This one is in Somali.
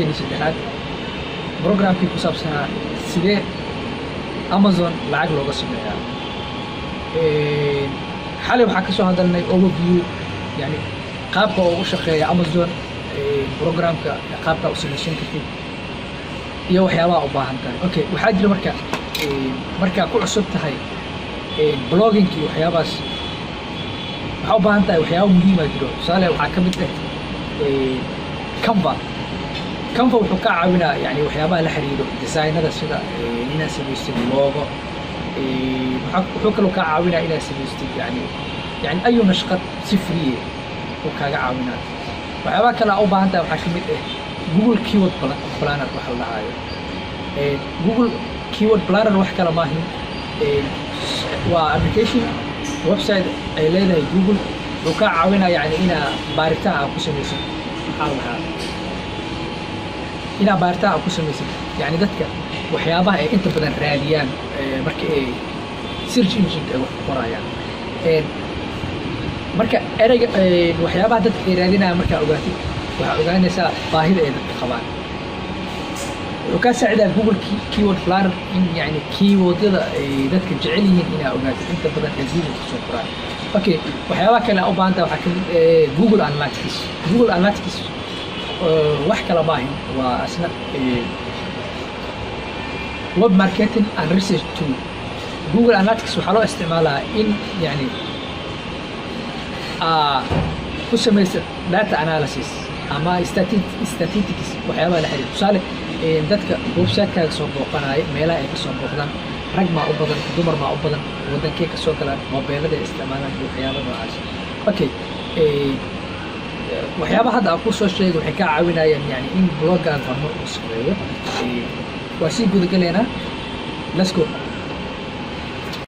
كيني سدحات بروجرام كي كسب سنة سيدة أمازون لعق لو قسم لها حالي وحكسو هذا لنا overview يعني قابك أو شقة أمازون بروجرام كقابك أو سميشن كتير يو حياة أو باهن تاني أوكي وحاجة مركا كل عصبت هاي بلوجينج كي وحياة بس waxaa u baahan tahay waxyaabo muhiim ah jiro tusaale waxaa ka mid ah Canva wuxuu ka caawinaa yani waxyaabaha la xiriiro designada sida inaad samaysid logo wuxuu kaloo ka caawinaa inaad samaysid yani ayu nashqad si free oo kaaga caawinaa waxyaabaha kale u baahan tahay waxaa ka mid ah Google Keyword Planner waxa la dhahayo Google Keyword Planner wax kale ma ahin waa application website ay leedahay Google oo ka caawinaya yani ina baaritaan ku sameeyso ina baaritaan ku sameeyso yani dadka waxyaabaha ay inta badan raadiyaan marka ay search engine ay wax qorayaan marka erayga waxyaabaha dadka ay raadinayaan marka ogaatid waxa ogaanaysaa baahida ay dadka qabaan وكان ساعدها جوجل كيورد بلانر إن يعني كيورد يدا ذاتك جعليين إنها أوجات أنت بدأ جوجل تسوقها أوكي وحياة كلا أو بانتا وحكي جوجل أناليتكس وحكي لباهم وأثناء ويب ماركتينج أند ريسيرش تول جوجل أناليتكس وحلو استعمالها إن يعني قسم داتا أناليسيس أما statistics وحياة الحريق وصالح dadka website-kaaga soo booqanaya meelaha ay ka soo booqdaan rag ma u badan dumar ma u badan wadankee ka soo galaan mobilada ay isticmaalaan iyo waxyaabo noocaas okay waxyaabaha hadda aan ku soo sheegay waxay ka caawinayaan yani in blog-gaaga horumar uu sameeyo waa sii gudagaleynaa let's go